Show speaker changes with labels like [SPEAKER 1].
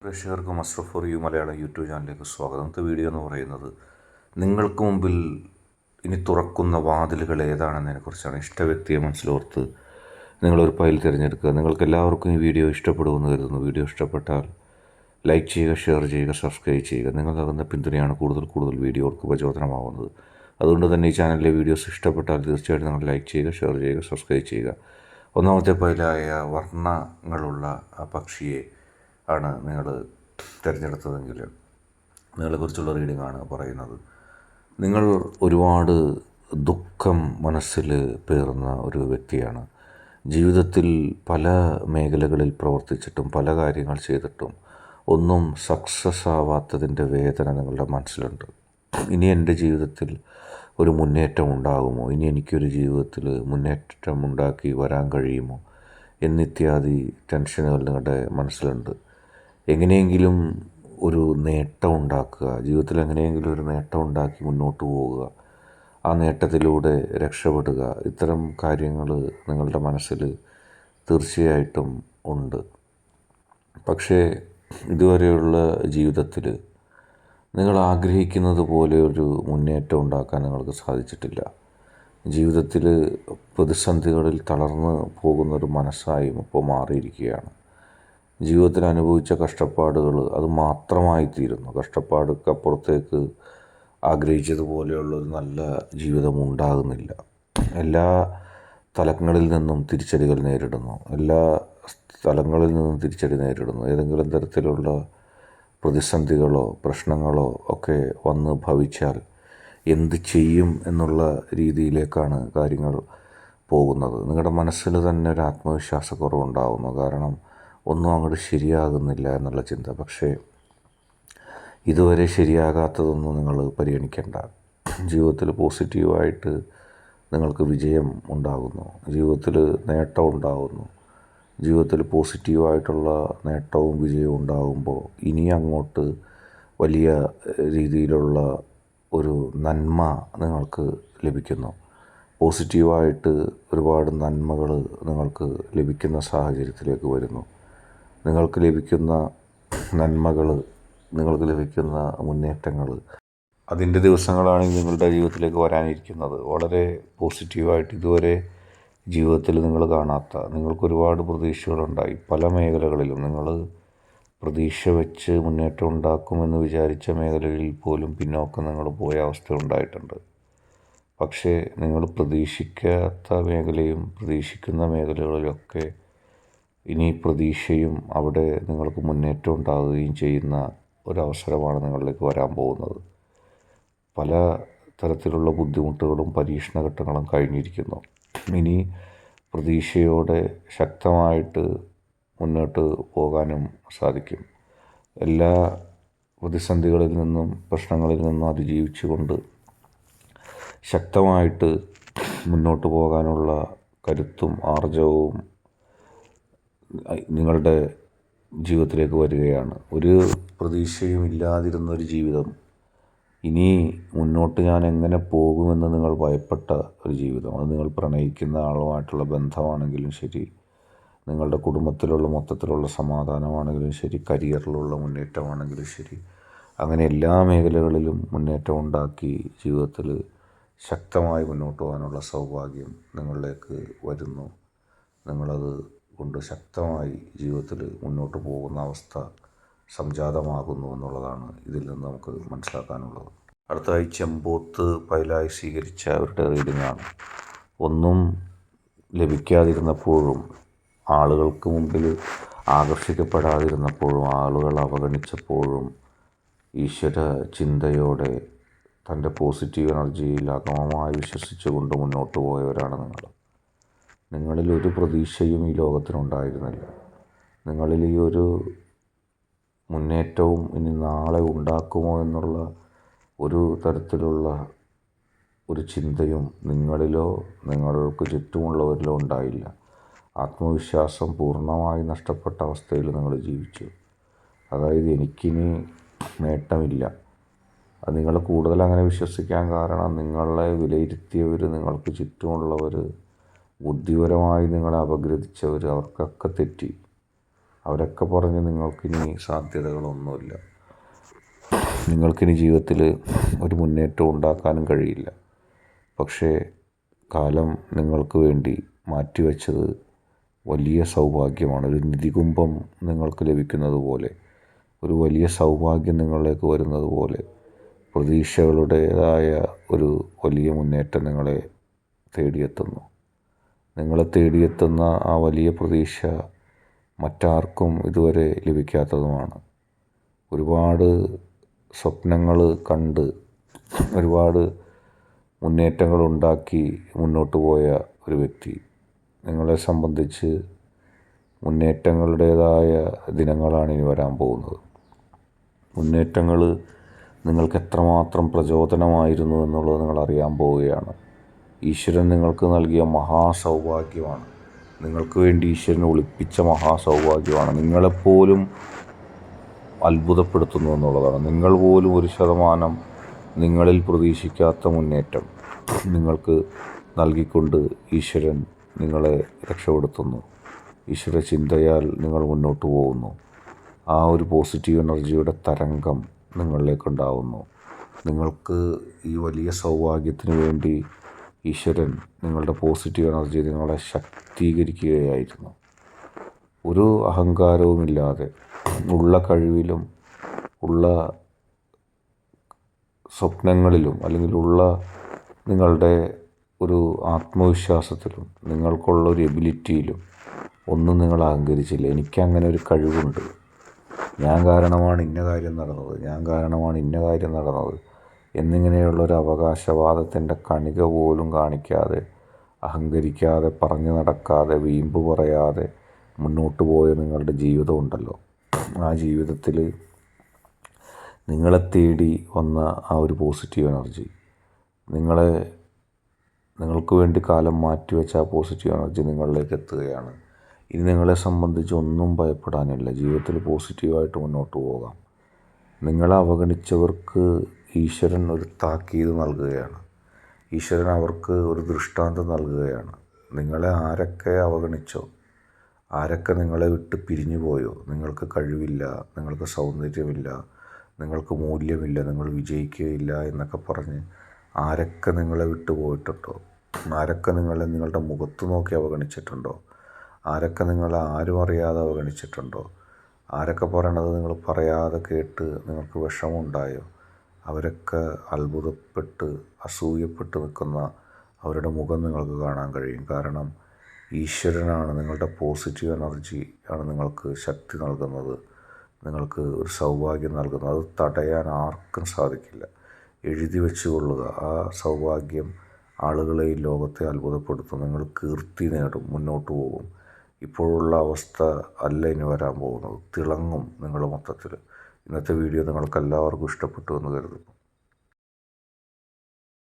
[SPEAKER 1] പ്രേക്ഷകർക്ക് muster for you Malayalam YouTube ചാനലിലേക്ക് സ്വാഗതം. ഇന്നത്തെ വീഡിയോ എന്ന് പറയുന്നത് നിങ്ങൾക്ക് മുമ്പിൽ ഇനി തുറക്കുന്ന വാതിലുകൾ ഏതാണെന്നതിനെക്കുറിച്ചാണ്. ഇഷ്ട വ്യക്തിയെ മനസ്സിലോർത്ത് നിങ്ങളൊരു ഫയൽ തിരഞ്ഞെടുക്കുക. നിങ്ങൾക്ക് എല്ലാവർക്കും ഈ വീഡിയോ ഇഷ്ടപ്പെടുമെന്ന് കരുതുന്നു. വീഡിയോ ഇഷ്ടപ്പെട്ടാൽ ലൈക്ക് ചെയ്യുക, ഷെയർ ചെയ്യുക, സബ്സ്ക്രൈബ് ചെയ്യുക. നിങ്ങൾ നൽകുന്ന പിന്തുണയാണ് കൂടുതൽ വീഡിയോകൾക്ക് പ്രചോദനമാവുന്നത്. അതുകൊണ്ട് തന്നെ ഈ ചാനലിലെ വീഡിയോസ് ഇഷ്ടപ്പെട്ടാൽ തീർച്ചയായിട്ടും നിങ്ങൾ ലൈക്ക് ചെയ്യുക, ഷെയർ ചെയ്യുക, സബ്സ്ക്രൈബ് ചെയ്യുക. ഒന്നാമത്തെ ഫയലായ വർണ്ണങ്ങളുള്ള ആ പക്ഷിയെ ആണ് നിങ്ങൾ തിരഞ്ഞെടുത്തതെങ്കിൽ നിങ്ങളെക്കുറിച്ചുള്ള റീഡിംഗ് ആണ് പറയുന്നത്. നിങ്ങൾ ഒരുപാട് ദുഃഖം മനസ്സിൽ പേറുന്ന ഒരു വ്യക്തിയാണ്. ജീവിതത്തിൽ പല മേഖലകളിൽ പ്രവർത്തിച്ചിട്ടും പല കാര്യങ്ങൾ ചെയ്തിട്ടും ഒന്നും സക്സസ് ആവാത്തതിൻ്റെ വേദന നിങ്ങളുടെ മനസ്സിലുണ്ട്. ഇനി എൻ്റെ ജീവിതത്തിൽ ഒരു മുന്നേറ്റം ഉണ്ടാകുമോ, ഇനി എനിക്കൊരു ജീവിതത്തിൽ മുന്നേറ്റം ഉണ്ടാക്കി വരാൻ കഴിയുമോ എന്നിത്യാദി ടെൻഷനുകൾ നിങ്ങളുടെ മനസ്സിലുണ്ട്. എങ്ങനെയെങ്കിലും ഒരു നേട്ടം ഉണ്ടാക്കുക, ജീവിതത്തിൽ എങ്ങനെയെങ്കിലും ഒരു നേട്ടം ഉണ്ടാക്കി മുന്നോട്ട് പോവുക, ആ നേട്ടത്തിലൂടെ രക്ഷപ്പെടുക, ഇത്തരം കാര്യങ്ങൾ നിങ്ങളുടെ മനസ്സിൽ തീർച്ചയായിട്ടും ഉണ്ട്. പക്ഷേ ഇതുവരെയുള്ള ജീവിതത്തിൽ നിങ്ങൾ ആഗ്രഹിക്കുന്നത് പോലെ ഒരു മുന്നേറ്റം ഉണ്ടാക്കാൻ നിങ്ങൾക്ക് സാധിച്ചിട്ടില്ല. ജീവിതത്തിൽ പ്രതിസന്ധികളിൽ തളർന്ന് പോകുന്നൊരു മനസ്സായും ഇപ്പോൾ മാറിയിരിക്കുകയാണ്. ജീവിതത്തിൽ അനുഭവിച്ച കഷ്ടപ്പാടുകൾ അത് മാത്രമായിത്തീരുന്നു. കഷ്ടപ്പാടുക്കപ്പുറത്തേക്ക് ആഗ്രഹിച്ചതുപോലെയുള്ളൊരു നല്ല ജീവിതം ഉണ്ടാകുന്നില്ല. എല്ലാ തലങ്ങളിൽ നിന്നും തിരിച്ചടികൾ നേരിടുന്നു. എല്ലാ സ്ഥലങ്ങളിൽ നിന്നും തിരിച്ചടി നേരിടുന്നു. ഏതെങ്കിലും തരത്തിലുള്ള പ്രതിസന്ധികളോ പ്രശ്നങ്ങളോ ഒക്കെ വന്ന് ഭവിച്ചാൽ എന്ത് ചെയ്യും എന്നുള്ള രീതിയിലേക്കാണ് കാര്യങ്ങൾ പോകുന്നത്. നിങ്ങളുടെ മനസ്സിൽ തന്നെ ഒരു ആത്മവിശ്വാസക്കുറവുണ്ടാകുന്നു. കാരണം ഒന്നും അങ്ങോട്ട് ശരിയാകുന്നില്ല എന്നുള്ള ചിന്ത. പക്ഷേ ഇതുവരെ ശരിയാകാത്തതൊന്നും നിങ്ങൾ പരിഗണിക്കേണ്ട. ജീവിതത്തിൽ പോസിറ്റീവായിട്ട് നിങ്ങൾക്ക് വിജയം ഉണ്ടാകുന്നു, ജീവിതത്തിൽ നേട്ടം ഉണ്ടാകുന്നു. ജീവിതത്തിൽ പോസിറ്റീവായിട്ടുള്ള നേട്ടവും വിജയവും ഉണ്ടാകുമ്പോൾ ഇനി അങ്ങോട്ട് വലിയ രീതിയിലുള്ള ഒരു നന്മ നിങ്ങൾക്ക് ലഭിക്കുന്നു. പോസിറ്റീവായിട്ട് ഒരുപാട് നന്മകൾ നിങ്ങൾക്ക് ലഭിക്കുന്ന സാഹചര്യത്തിലേക്ക് വരുന്നു. നിങ്ങൾക്ക് ലഭിക്കുന്ന നന്മകൾ, നിങ്ങൾക്ക് ലഭിക്കുന്ന മുന്നേറ്റങ്ങൾ, അതിൻ്റെ ദിവസങ്ങളാണ് നിങ്ങളുടെ ജീവിതത്തിലേക്ക് വരാനിരിക്കുന്നത്. വളരെ പോസിറ്റീവായിട്ട് ഇതുവരെ ജീവിതത്തിൽ നിങ്ങൾ കാണാത്ത, നിങ്ങൾക്കൊരുപാട് പ്രതീക്ഷകളുണ്ടായി. പല മേഖലകളിലും നിങ്ങൾ പ്രതീക്ഷ വെച്ച് മുന്നേറ്റം ഉണ്ടാക്കുമെന്ന് വിചാരിച്ച മേഖലകളിൽ പോലും പിന്നോക്കം നിങ്ങൾ പോയ അവസ്ഥ ഉണ്ടായിട്ടുണ്ട്. പക്ഷേ നിങ്ങൾ പ്രതീക്ഷിക്കാത്ത മേഖലയും പ്രതീക്ഷിക്കുന്ന മേഖലകളിലൊക്കെ ഇനി പ്രതീക്ഷയും അവിടെ നിങ്ങൾക്ക് മുന്നേറ്റം ഉണ്ടാകുകയും ചെയ്യുന്ന ഒരവസരമാണ് നിങ്ങളിലേക്ക് വരാൻ പോകുന്നത്. പല തരത്തിലുള്ള ബുദ്ധിമുട്ടുകളും പരീക്ഷണഘട്ടങ്ങളും കഴിഞ്ഞിരിക്കുന്നു. ഇനി പ്രതീക്ഷയോടെ ശക്തമായിട്ട് മുന്നോട്ട് പോകാനും സാധിക്കും. എല്ലാ പ്രതിസന്ധികളിൽ നിന്നും പ്രശ്നങ്ങളിൽ നിന്നും അതിജീവിച്ചുകൊണ്ട് ശക്തമായിട്ട് മുന്നോട്ട് പോകാനുള്ള കരുത്തും ആർജവവും നിങ്ങളുടെ ജീവിതത്തിലേക്ക് വരികയാണ്. ഒരു പ്രതീക്ഷയും ഇല്ലാതിരുന്നൊരു ജീവിതം, ഇനി മുന്നോട്ട് ഞാൻ എങ്ങനെ പോകുമെന്ന് നിങ്ങൾ ഭയപ്പെട്ട ഒരു ജീവിതം, അത് നിങ്ങൾ പ്രണയിക്കുന്ന ആളുമായിട്ടുള്ള ബന്ധമാണെങ്കിലും ശരി, നിങ്ങളുടെ കുടുംബത്തിലുള്ള മൊത്തത്തിലുള്ള സമാധാനമാണെങ്കിലും ശരി, കരിയറിലുള്ള മുന്നേറ്റമാണെങ്കിലും ശരി, അങ്ങനെ എല്ലാ മേഖലകളിലും മുന്നേറ്റം ഉണ്ടാക്കി ജീവിതത്തിൽ ശക്തമായി മുന്നോട്ട് പോകാനുള്ള സൗഭാഗ്യം നിങ്ങളിലേക്ക് വരുന്നു. നിങ്ങളത് കൊണ്ട് ശക്തമായി ജീവിതത്തിൽ മുന്നോട്ട് പോകുന്ന അവസ്ഥ സംജാതമാകുന്നു എന്നുള്ളതാണ് ഇതിൽ നിന്ന് നമുക്ക് മനസ്സിലാക്കാനുള്ളത്. അടുത്തതായി ചെമ്പോത്ത് പൈലായി സ്വീകരിച്ച അവരുടെ റീഡിങ്ങാണ്. ഒന്നും ലഭിക്കാതിരുന്നപ്പോഴും, ആളുകൾക്ക് മുമ്പിൽ ആകർഷിക്കപ്പെടാതിരുന്നപ്പോഴും, ആളുകൾ അവഗണിച്ചപ്പോഴും ഈശ്വര ചിന്തയോടെ തൻ്റെ പോസിറ്റീവ് എനർജിയിൽ അഗമമായി വിശ്വസിച്ചുകൊണ്ട് മുന്നോട്ട് പോയവരാണ് നിങ്ങൾ. നിങ്ങളിൽ ഒരു പ്രതീക്ഷയും ഈ ലോകത്തിനുണ്ടായിരുന്നില്ല. നിങ്ങളിൽ ഈ ഒരു മുന്നേറ്റവും ഇനി നാളെ ഉണ്ടാക്കുമോ എന്നുള്ള ഒരു തരത്തിലുള്ള ഒരു ചിന്തയും നിങ്ങളിലോ നിങ്ങൾക്ക് ചുറ്റുമുള്ളവരിലോ ഉണ്ടായില്ല. ആത്മവിശ്വാസം പൂർണ്ണമായി നഷ്ടപ്പെട്ട അവസ്ഥയിൽ നിങ്ങൾ ജീവിച്ചു. അതായത് എനിക്കിനി നേട്ടമില്ല. അത് നിങ്ങൾ കൂടുതൽ അങ്ങനെ വിശ്വസിക്കാൻ കാരണം നിങ്ങളെ വിലയിരുത്തിയവർ, നിങ്ങൾക്ക് ചുറ്റുമുള്ളവർ, ബുദ്ധിപരമായി നിങ്ങളെ അപഗ്രഥിച്ചവർ, അവർക്കൊക്കെ തെറ്റി. അവരൊക്കെ പറഞ്ഞ് നിങ്ങൾക്കിനി സാധ്യതകളൊന്നുമില്ല, നിങ്ങൾക്കിനി ജീവിതത്തിൽ ഒരു മുന്നേറ്റം ഉണ്ടാക്കാനും കഴിയില്ല. പക്ഷേ കാലം നിങ്ങൾക്ക് വേണ്ടി മാറ്റിവെച്ചത് വലിയ സൗഭാഗ്യമാണ്. ഒരു നിധികുംഭം നിങ്ങൾക്ക് ലഭിക്കുന്നത് പോലെ, ഒരു വലിയ സൗഭാഗ്യം നിങ്ങളിലേക്ക് വരുന്നത് പോലെ, പ്രതീക്ഷകളുടേതായ ഒരു വലിയ മുന്നേറ്റം നിങ്ങളെ തേടിയെത്തുന്നു. നിങ്ങളെ തേടിയെത്തുന്ന ആ വലിയ പ്രതീക്ഷ മറ്റാർക്കും ഇതുവരെ ലഭിക്കാത്തതുമാണ്. ഒരുപാട് സ്വപ്നങ്ങൾ കണ്ട് ഒരുപാട് മുന്നേറ്റങ്ങളുണ്ടാക്കി മുന്നോട്ട് പോയ ഒരു വ്യക്തി, നിങ്ങളെ സംബന്ധിച്ച് മുന്നേറ്റങ്ങളുടേതായ ദിനങ്ങളാണ് ഇനി വരാൻ പോകുന്നത്. മുന്നേറ്റങ്ങൾ നിങ്ങൾക്ക് എത്രമാത്രം പ്രചോദനമായിരുന്നു എന്നുള്ളത് നിങ്ങൾ അറിയാൻ പോവുകയാണ്. ഈശ്വരൻ നിങ്ങൾക്ക് നൽകിയ മഹാസൗഭാഗ്യമാണ്. നിങ്ങൾക്ക് വേണ്ടി ഈശ്വരൻ ഒളിപ്പിച്ച മഹാസൗഭാഗ്യമാണ്. നിങ്ങളെപ്പോലും അത്ഭുതപ്പെടുത്തുന്നു എന്നുള്ളതാണ്. നിങ്ങൾ പോലും 1% നിങ്ങളിൽ പ്രതീക്ഷിക്കാത്ത മുന്നേറ്റം നിങ്ങൾക്ക് നൽകിക്കൊണ്ട് ഈശ്വരൻ നിങ്ങളെ രക്ഷപ്പെടുത്തുന്നു. ഈശ്വര ചിന്തയാൽ നിങ്ങൾ മുന്നോട്ട് പോകുന്നു. ആ ഒരു പോസിറ്റീവ് എനർജിയുടെ തരംഗം നിങ്ങളിലേക്കുണ്ടാവുന്നു. നിങ്ങൾക്ക് ഈ വലിയ സൗഭാഗ്യത്തിന് വേണ്ടി ഈശ്വരൻ നിങ്ങളുടെ പോസിറ്റീവ് എനർജി നിങ്ങളെ ശക്തീകരിക്കുകയായിരുന്നു. ഒരു അഹങ്കാരവുമില്ലാതെ ഉള്ള കഴിവിലും ഉള്ള സ്വപ്നങ്ങളിലും അല്ലെങ്കിൽ ഉള്ള നിങ്ങളുടെ ഒരു ആത്മവിശ്വാസത്തിലും നിങ്ങൾക്കുള്ള ഒരു എബിലിറ്റിയിലും ഒന്നും നിങ്ങൾ അഹങ്കരിച്ചില്ല. എനിക്കങ്ങനെ ഒരു കഴിവുണ്ട്, ഞാൻ കാരണമാണ് ഇന്ന കാര്യം നടന്നത്, ഞാൻ കാരണമാണ് ഇന്ന കാര്യം നടന്നത് എന്നിങ്ങനെയുള്ളൊരു അവകാശവാദത്തിൻ്റെ കണിക പോലും കാണിക്കാതെ, അഹങ്കരിക്കാതെ, പറഞ്ഞു നടക്കാതെ, വീമ്പ് പറയാതെ മുന്നോട്ട് പോയ നിങ്ങളുടെ ജീവിതം ഉണ്ടല്ലോ, ആ ജീവിതത്തിൽ നിങ്ങളെ തേടി വന്ന ആ ഒരു പോസിറ്റീവ് എനർജി, നിങ്ങൾക്ക് വേണ്ടി കാലം മാറ്റിവെച്ച ആ പോസിറ്റീവ് എനർജി നിങ്ങളിലേക്ക് എത്തുകയാണ്. ഇനി നിങ്ങളെ സംബന്ധിച്ച് ഒന്നും ഭയപ്പെടാനില്ല. ജീവിതത്തിൽ പോസിറ്റീവായിട്ട് മുന്നോട്ട് പോകാം. നിങ്ങളെ അവഗണിച്ചവർക്ക് ഈശ്വരൻ ഒരു താക്കീത് നൽകുകയാണ്. ഈശ്വരൻ അവർക്ക് ഒരു ദൃഷ്ടാന്തം നൽകുകയാണ്. നിങ്ങളെ ആരൊക്കെ അവഗണിച്ചോ, ആരൊക്കെ നിങ്ങളെ വിട്ട് പിരിഞ്ഞു പോയോ, നിങ്ങൾക്ക് കഴിവില്ല, നിങ്ങൾക്ക് സൗന്ദര്യമില്ല, നിങ്ങൾക്ക് മൂല്യമില്ല, നിങ്ങൾ വിജയിക്കുകയില്ല എന്നൊക്കെ പറഞ്ഞ് ആരൊക്കെ നിങ്ങളെ വിട്ടു പോയിട്ടുണ്ടോ, ആരൊക്കെ നിങ്ങളുടെ മുഖത്ത് നോക്കി അവഗണിച്ചിട്ടുണ്ടോ, ആരൊക്കെ നിങ്ങളെ ആരും അറിയാതെ അവഗണിച്ചിട്ടുണ്ടോ, ആരൊക്കെ പറയണത് നിങ്ങൾ പറയാതെ കേട്ട് നിങ്ങൾക്ക് വിഷമമുണ്ടായോ, അവരൊക്കെ അത്ഭുതപ്പെട്ട് അസൂയപ്പെട്ട് നിൽക്കുന്ന അവരുടെ മുഖം നിങ്ങൾക്ക് കാണാൻ കഴിയും. കാരണം ഈശ്വരനാണ്, നിങ്ങളുടെ പോസിറ്റീവ് എനർജി ആണ് നിങ്ങൾക്ക് ശക്തി നൽകുന്നത്, നിങ്ങൾക്ക് ഒരു സൗഭാഗ്യം നൽകുന്നത്. അത് തടയാൻ ആർക്കും സാധിക്കില്ല. എഴുതി വെച്ചുകൊള്ളുക. ആ സൗഭാഗ്യം ആളുകളെ ഈ ലോകത്തെ അത്ഭുതപ്പെടുത്തും. നിങ്ങൾ കീർത്തി നേടും, മുന്നോട്ട് പോകും. ഇപ്പോഴുള്ള അവസ്ഥ അല്ല ഇനി വരാൻ പോകുന്നത്. തിളങ്ങും നിങ്ങൾ മൊത്തത്തിൽ. ഇന്നത്തെ വീഡിയോ നിങ്ങൾക്ക് എല്ലാവർക്കും ഇഷ്ടപ്പെട്ടു എന്ന് കരുതുന്നു.